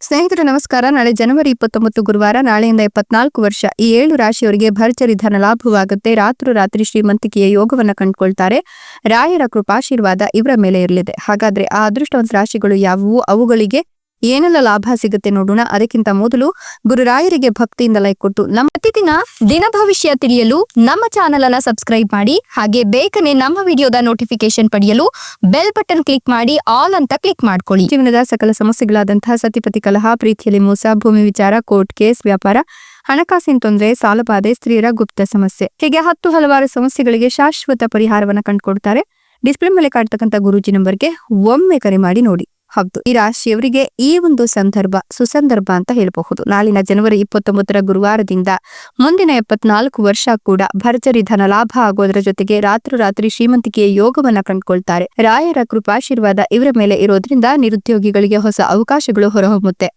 ಸ್ನೇಹಿತರೆ ನಮಸ್ಕಾರ. ನಾಳೆ ಜನವರಿ 29 ಗುರುವಾರ, ನಾಳೆಯಿಂದ 74 ವರ್ಷ ಈ 7 ರಾಶಿಯವರಿಗೆ ಭರ್ಜರಿ ಧನ ಲಾಭವಾಗುತ್ತೆ. ರಾತ್ರಿ ಶ್ರೀಮಂತಿಕೆಯ ಯೋಗವನ್ನ ಕಂಡುಕೊಳ್ತಾರೆ. ರಾಯರ ಕೃಪಾಶೀರ್ವಾದ ಇವರ ಮೇಲೆ ಇರಲಿದೆ. ಹಾಗಾದ್ರೆ ಆ ಅದೃಷ್ಟವಂತ ರಾಶಿಗಳು ಯಾವುವು, ಅವುಗಳಿಗೆ ಏನೆಲ್ಲ ಲಾಭ ಸಿಗುತ್ತೆ ನೋಡೋಣ. ಅದಕ್ಕಿಂತ ಮೊದಲು ಗುರುರಾಯರಿಗೆ ಭಕ್ತಿಯಿಂದ ಲೈಕ್ ಕೊಟ್ಟು ನಮ್ಮ ಪ್ರತಿದಿನ ದಿನ ಭವಿಷ್ಯ ತಿಳಿಯಲು ನಮ್ಮ ಚಾನೆಲ್ ಅನ್ನ ಸಬ್ಸ್ಕ್ರೈಬ್ ಮಾಡಿ. ಹಾಗೆ ಬೇಗನೆ ನಮ್ಮ ವಿಡಿಯೋದ ನೋಟಿಫಿಕೇಶನ್ ಪಡೆಯಲು ಬೆಲ್ ಬಟನ್ ಕ್ಲಿಕ್ ಮಾಡಿ ಆಲ್ ಅಂತ ಕ್ಲಿಕ್ ಮಾಡ್ಕೊಳ್ಳಿ. ಜೀವನದ ಸಕಲ ಸಮಸ್ಯೆಗಳಾದಂತಹ ಸತಿಪತಿ ಕಲಹ, ಪ್ರೀತಿಯಲ್ಲಿ ಮೋಸ, ಭೂಮಿ ವಿಚಾರ, ಕೋರ್ಟ್ ಕೇಸ್, ವ್ಯಾಪಾರ, ಹಣಕಾಸಿನ ತೊಂದರೆ, ಸಾಲಬಾಧೆ, ಸ್ತ್ರೀಯರ ಗುಪ್ತ ಸಮಸ್ಯೆ, ಹೀಗೆ ಹಲವಾರು ಸಮಸ್ಯೆಗಳಿಗೆ ಶಾಶ್ವತ ಪರಿಹಾರವನ್ನ ಕಂಡುಕೊಡ್ತಾರೆ. ಡಿಸ್ಪ್ಲೇ ಮೇಲೆ ಕಾಡ್ತಕ್ಕಂಥ ಗುರೂಜಿ ನಂಬರ್ಗೆ ಒಮ್ಮೆ ಕರೆ ಮಾಡಿ ನೋಡಿ. ಹೌದು, ಈ ರಾಶಿಯವರಿಗೆ ಈ ಒಂದು ಸುಸಂದರ್ಭ ಅಂತ ಹೇಳಬಹುದು. ನಾಳಿನ ಜನವರಿ 29 ಗುರುವಾರದಿಂದ ಮುಂದಿನ 74 ವರ್ಷ ಕೂಡ ಭರ್ಜರಿ ಧನ ಲಾಭ ಆಗೋದರ ಜೊತೆಗೆ ರಾತ್ರಿ ಶ್ರೀಮಂತಿಕೆಯ ಯೋಗವನ್ನ ಕಂಡುಕೊಳ್ತಾರೆ. ರಾಯರ ಕೃಪಾಶೀರ್ವಾದ ಇವರ ಮೇಲೆ ಇರೋದ್ರಿಂದ ನಿರುದ್ಯೋಗಿಗಳಿಗೆ ಹೊಸ ಅವಕಾಶಗಳು ಹೊರಹೊಮ್ಮುತ್ತೆ.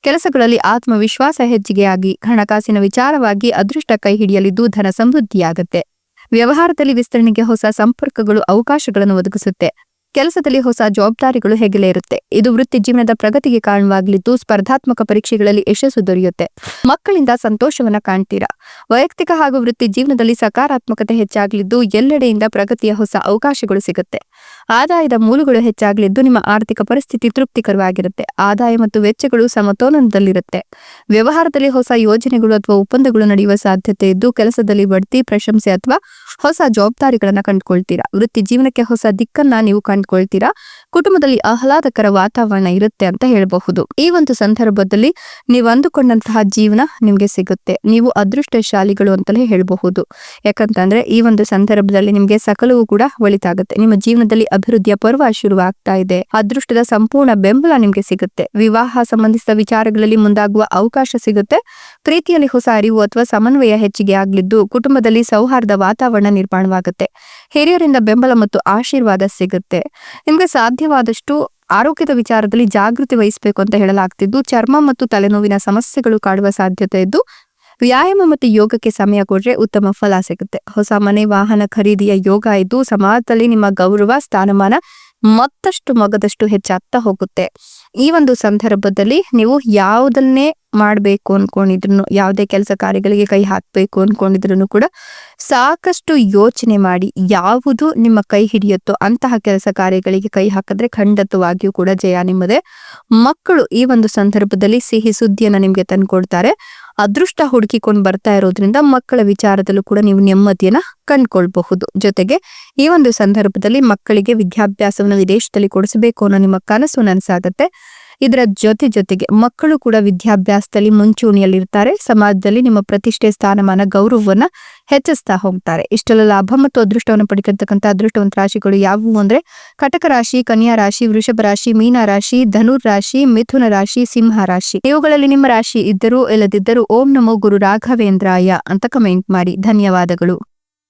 ಕೆಲಸಗಳಲ್ಲಿ ಆತ್ಮವಿಶ್ವಾಸ ಹೆಚ್ಚಿಗೆಯಾಗಿ ಹಣಕಾಸಿನ ವಿಚಾರವಾಗಿ ಅದೃಷ್ಟ ಕೈ ಹಿಡಿಯಲಿದ್ದು ಧನ ಸಮೃದ್ಧಿಯಾಗುತ್ತೆ. ವ್ಯವಹಾರದಲ್ಲಿ ವಿಸ್ತರಣೆಗೆ ಹೊಸ ಸಂಪರ್ಕಗಳು ಅವಕಾಶಗಳನ್ನು ಒದಗಿಸುತ್ತೆ. ಕೆಲಸದಲ್ಲಿ ಹೊಸ ಜವಾಬ್ದಾರಿಗಳು ಹೆಗಲೇ ಇರುತ್ತೆ. ಇದು ವೃತ್ತಿ ಜೀವನದ ಪ್ರಗತಿಗೆ ಕಾರಣವಾಗಲಿದ್ದು ಸ್ಪರ್ಧಾತ್ಮಕ ಪರೀಕ್ಷೆಗಳಲ್ಲಿ ಯಶಸ್ಸು ದೊರೆಯುತ್ತೆ. ಮಕ್ಕಳಿಂದ ಸಂತೋಷವನ್ನ ಕಾಣ್ತೀರಾ. ವೈಯಕ್ತಿಕ ಹಾಗೂ ವೃತ್ತಿ ಜೀವನದಲ್ಲಿ ಸಕಾರಾತ್ಮಕತೆ ಹೆಚ್ಚಾಗಲಿದ್ದು ಎಲ್ಲೆಡೆಯಿಂದ ಪ್ರಗತಿಯ ಹೊಸ ಅವಕಾಶಗಳು ಸಿಗುತ್ತೆ. ಆದಾಯದ ಮೂಲಗಳು ಹೆಚ್ಚಾಗಲಿದ್ದು ನಿಮ್ಮ ಆರ್ಥಿಕ ಪರಿಸ್ಥಿತಿ ತೃಪ್ತಿಕರವಾಗಿರುತ್ತೆ. ಆದಾಯ ಮತ್ತು ವೆಚ್ಚಗಳು ಸಮತೋಲನದಲ್ಲಿರುತ್ತೆ. ವ್ಯವಹಾರದಲ್ಲಿ ಹೊಸ ಯೋಜನೆಗಳು ಅಥವಾ ಒಪ್ಪಂದಗಳು ನಡೆಯುವ ಸಾಧ್ಯತೆ ಇದ್ದು ಕೆಲಸದಲ್ಲಿ ಬಡ್ತಿ, ಪ್ರಶಂಸೆ ಅಥವಾ ಹೊಸ ಜವಾಬ್ದಾರಿಗಳನ್ನ ಕಂಡುಕೊಳ್ತೀರಾ. ವೃತ್ತಿ ಜೀವನಕ್ಕೆ ಹೊಸ ದಿಕ್ಕನ್ನ ನೀವು ಕಂಡುಕೊಳ್ತೀರಾ. ಕುಟುಂಬದಲ್ಲಿ ಆಹ್ಲಾದಕರ ವಾತಾವರಣ ಇರುತ್ತೆ ಅಂತ ಹೇಳಬಹುದು. ಈ ಒಂದು ಸಂದರ್ಭದಲ್ಲಿ ನೀವು ಅಂದುಕೊಂಡಂತಹ ಜೀವನ ನಿಮ್ಗೆ ಸಿಗುತ್ತೆ. ನೀವು ಅದೃಷ್ಟಶಾಲಿಗಳು ಅಂತಲೇ ಹೇಳಬಹುದು. ಯಾಕಂತಂದ್ರೆ ಈ ಒಂದು ಸಂದರ್ಭದಲ್ಲಿ ನಿಮ್ಗೆ ಸಕಲವೂ ಕೂಡ ಒಳಿತಾಗುತ್ತೆ. ನಿಮ್ಮ ಜೀವನದಲ್ಲಿ ಅಭಿವೃದ್ಧಿಯ ಪರ್ವ ಶುರುವಾಗ್ತಾ ಇದೆ. ಅದೃಷ್ಟದ ಸಂಪೂರ್ಣ ಬೆಂಬಲ ನಿಮ್ಗೆ ಸಿಗುತ್ತೆ. ವಿವಾಹ ಸಂಬಂಧಿಸಿದ ವಿಚಾರಗಳಲ್ಲಿ ಮುಂದಾಗುವ ಅವಕಾಶ ಸಿಗುತ್ತೆ. ಪ್ರೀತಿಯಲ್ಲಿ ಹೊಸ ಅರಿವು ಅಥವಾ ಸಮನ್ವಯ ಹೆಚ್ಚಿಗೆ ಆಗ್ಲಿದ್ದು ಕುಟುಂಬದಲ್ಲಿ ಸೌಹಾರ್ದ ವಾತಾವರಣ ನಿರ್ಮಾಣವಾಗುತ್ತೆ. ಹಿರಿಯರಿಂದ ಬೆಂಬಲ ಮತ್ತು ಆಶೀರ್ವಾದ ಸಿಗುತ್ತೆ. ನಿಮ್ಗೆ ಸಾಧ್ಯವಾದಷ್ಟು ಆರೋಗ್ಯದ ವಿಚಾರದಲ್ಲಿ ಜಾಗೃತಿ ವಹಿಸಬೇಕು ಅಂತ ಹೇಳಲಾಗ್ತಿದ್ದು ಚರ್ಮ ಮತ್ತು ತಲೆನೋವಿನ ಸಮಸ್ಯೆಗಳು ಕಾಡುವ ಸಾಧ್ಯತೆ ಇದ್ದು ವ್ಯಾಯಾಮ ಮತ್ತು ಯೋಗಕ್ಕೆ ಸಮಯ ಕೊಟ್ರೆ ಉತ್ತಮ ಫಲ ಸಿಗುತ್ತೆ. ಹೊಸ ಮನೆ, ವಾಹನ ಖರೀದಿಯ ಯೋಗ ಇದ್ದು ಸಮಾಜದಲ್ಲಿ ನಿಮ್ಮ ಗೌರವ, ಸ್ಥಾನಮಾನ ಮತ್ತಷ್ಟು ಮಗದಷ್ಟು ಹೆಚ್ಚಾಗ್ತಾ ಹೋಗುತ್ತೆ. ಈ ಒಂದು ಸಂದರ್ಭದಲ್ಲಿ ನೀವು ಯಾವುದನ್ನೇ ಮಾಡಬೇಕು ಅನ್ಕೊಂಡಿದ್ರು, ಯಾವುದೇ ಕೆಲಸ ಕಾರ್ಯಗಳಿಗೆ ಕೈ ಹಾಕಬೇಕು ಅನ್ಕೊಂಡಿದ್ರು ಕೂಡ ಸಾಕಷ್ಟು ಯೋಚನೆ ಮಾಡಿ ಯಾವುದು ನಿಮ್ಮ ಕೈ ಹಿಡಿಯುತ್ತೋ ಅಂತಹ ಕೆಲಸ ಕಾರ್ಯಗಳಿಗೆ ಕೈ ಹಾಕಿದ್ರೆ ಖಂಡಿತವಾಗಿಯೂ ಕೂಡ ಜಯ ನಿಮ್ಮದೇ. ಮಕ್ಕಳು ಈ ಒಂದು ಸಂದರ್ಭದಲ್ಲಿ ಸಿಹಿ ಸುದ್ದಿಯನ್ನ ನಿಮ್ಗೆ ತಂದ್ಕೊಡ್ತಾರೆ. ಅದೃಷ್ಟ ಹುಡುಕಿಕೊಂಡು ಬರ್ತಾ ಇರೋದ್ರಿಂದ ಮಕ್ಕಳ ವಿಚಾರದಲ್ಲೂ ಕೂಡ ನೀವು ನೆಮ್ಮದಿಯನ್ನ ಕಂಡುಕೊಳ್ಬಹುದು. ಜೊತೆಗೆ ಈ ಒಂದು ಸಂದರ್ಭದಲ್ಲಿ ಮಕ್ಕಳಿಗೆ ವಿದ್ಯಾಭ್ಯಾಸವನ್ನು ವಿದೇಶದಲ್ಲಿ ಕೊಡಿಸಬೇಕು ಅನ್ನೋ ನಿಮ್ಮ ಕನಸು ನನಸಾಗತ್ತೆ. ಇದರ ಜೊತೆಗೆ ಮಕ್ಕಳು ಕೂಡ ವಿದ್ಯಾಭ್ಯಾಸದಲ್ಲಿ ಮುಂಚೂಣಿಯಲ್ಲಿರ್ತಾರೆ. ಸಮಾಜದಲ್ಲಿ ನಿಮ್ಮ ಪ್ರತಿಷ್ಠೆ, ಸ್ಥಾನಮಾನ, ಗೌರವವನ್ನ ಹೆಚ್ಚಿಸ್ತಾ ಹೋಗ್ತಾರೆ. ಇಷ್ಟೆಲ್ಲ ಲಾಭ ಮತ್ತು ಅದೃಷ್ಟವನ್ನು ಪಡಿಕಂತಕ್ಕಂಥ ಅದೃಷ್ಟವಂತ ರಾಶಿಗಳು ಯಾವುವು ಅಂದ್ರೆ ಕಟಕ ರಾಶಿ, ಕನ್ಯಾ ರಾಶಿ, ವೃಷಭ ರಾಶಿ, ಮೀನ ರಾಶಿ, ಧನುರ್ ರಾಶಿ, ಮಿಥುನ ರಾಶಿ, ಸಿಂಹ ರಾಶಿ. ಇವುಗಳಲ್ಲಿ ನಿಮ್ಮ ರಾಶಿ ಇದ್ದರೂ ಇಲ್ಲದಿದ್ದರೂ ಓಂ ನಮೋ ಗುರು ರಾಘವೇಂದ್ರಾಯ ಅಂತ ಕಮೆಂಟ್ ಮಾಡಿ. ಧನ್ಯವಾದಗಳು.